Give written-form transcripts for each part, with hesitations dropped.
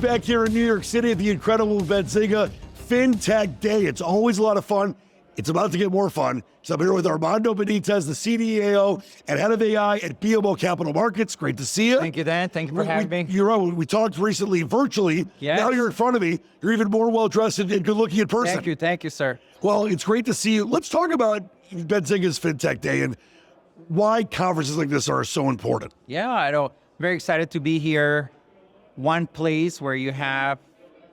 back here in New York City at the incredible Benzinga Fintech Day. It's always a lot of fun. It's about to get more fun. So I'm here with Armando Benitez, the CDAO and head of AI at BMO Capital Markets. Great to see you. Thank you, Dan. Thank you for having me. You're right. We talked recently virtually. Yes. Now you're in front of me. You're even more well-dressed and good looking in person. Thank you. Thank you, sir. Well, it's great to see you. Let's talk about Benzinga's Fintech Day and why conferences like this are so important. Yeah, I know. Very excited to be here. One place where you have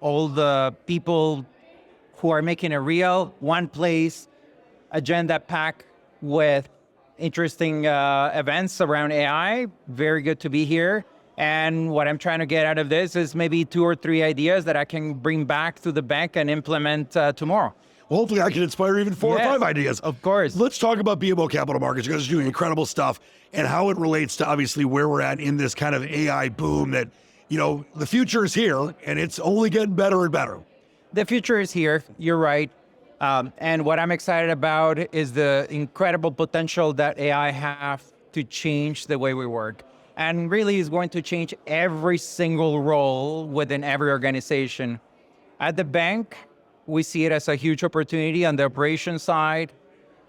all the people who are making it real. One place, agenda packed with interesting events around AI. Very good to be here. And what I'm trying to get out of this is maybe 2 or 3 ideas that I can bring back to the bank and implement tomorrow. Well, hopefully I can inspire even 4 or 5 ideas. Of course. Let's talk about BMO Capital Markets. You guys are doing incredible stuff and how it relates to obviously where we're at in this kind of AI boom that, you know, the future is here and it's only getting better and better. The future is here. You're right. And what I'm excited about is the incredible potential that AI have to change the way we work. And really is going to change every single role within every organization. At the bank, we see it as a huge opportunity on the operations side.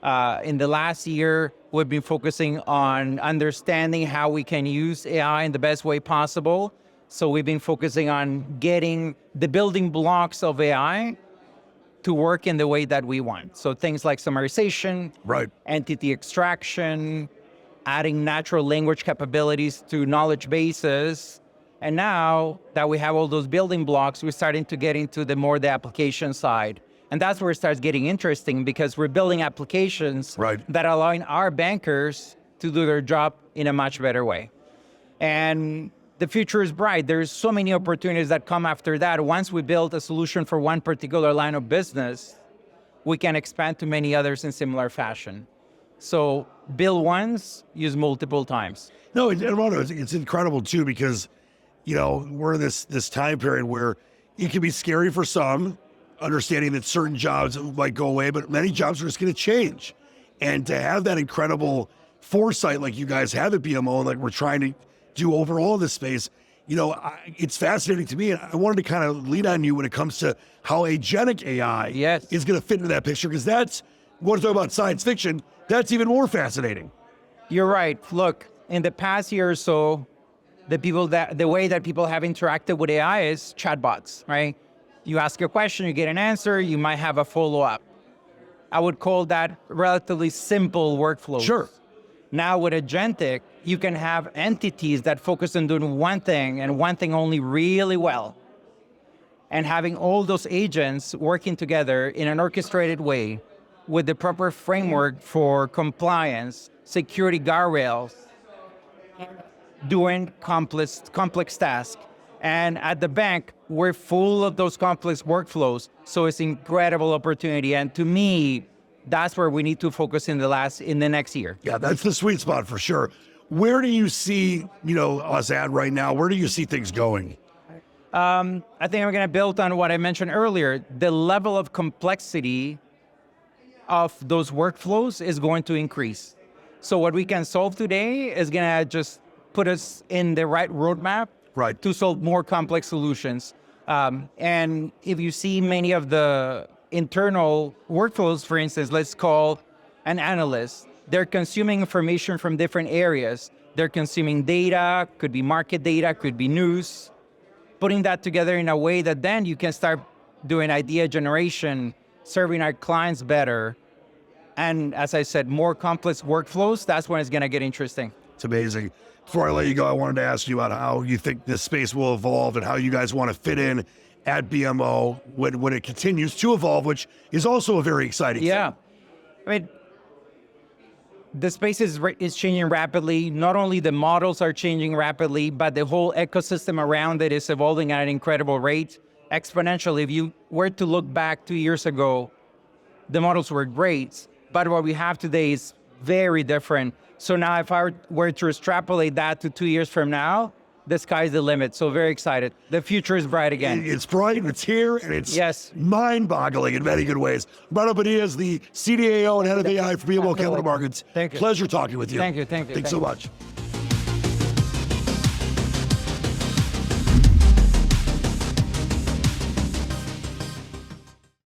In the last year, we've been focusing on understanding how we can use AI in the best way possible. So we've been focusing on getting the building blocks of AI to work in the way that we want. So things like summarization, right, entity extraction, adding natural language capabilities to knowledge bases. And now that we have all those building blocks, we're starting to get into the application side. And that's where it starts getting interesting because we're building applications that are allowing our bankers to do their job in a much better way. And the future is bright. There's so many opportunities that come after that. Once we build a solution for one particular line of business, we can expand to many others in similar fashion. So build once, use multiple times. No, Armando, it's incredible too because, you know, we're in this time period where it can be scary for some, understanding that certain jobs might go away, but many jobs are just going to change. And to have that incredible foresight like you guys have at BMO, like we're trying to do overall in this space, you know, it's fascinating to me. And I wanted to kind of lead on you when it comes to how agentic AI is going to fit into that picture, because that's, want to talk about science fiction, that's even more fascinating. You're right. Look, in the past year or so, the way that people have interacted with AI is chatbots, right? You ask a question, you get an answer, you might have a follow-up. I would call that relatively simple workflows. Sure. Now with agentic, you can have entities that focus on doing one thing and one thing only really well. And having all those agents working together in an orchestrated way with the proper framework for compliance, security guardrails, doing complex tasks. And at the bank, we're full of those complex workflows. So it's an incredible opportunity. And to me, that's where we need to focus in the next year. Yeah, that's the sweet spot for sure. Where do you see, you know, us at right now? Where do you see things going? I think we're going to build on what I mentioned earlier. The level of complexity of those workflows is going to increase. So what we can solve today is going to just put us in the right roadmap to solve more complex solutions. And if you see many of the internal workflows, for instance, let's call an analyst, they're consuming information from different areas. They're consuming data, could be market data, could be news, putting that together in a way that then you can start doing idea generation, serving our clients better. And as I said, more complex workflows, that's when it's going to get interesting. It's amazing. Before I let you go, I wanted to ask you about how you think this space will evolve and how you guys want to fit in at BMO when it continues to evolve, which is also a very exciting thing. I mean, the space is changing rapidly. Not only the models are changing rapidly, but the whole ecosystem around it is evolving at an incredible rate, exponentially. If you were to look back 2 years ago, the models were great, but what we have today is very different. So now if I were to extrapolate that to 2 years from now, the sky's the limit. So very excited. The future is bright again. It's bright, it's here, and it's mind-boggling in many good ways. Armando Benitez, the CDAO and head of AI for BMO Capital Markets. Thank you. Pleasure talking with you. Thank you. Thanks so much.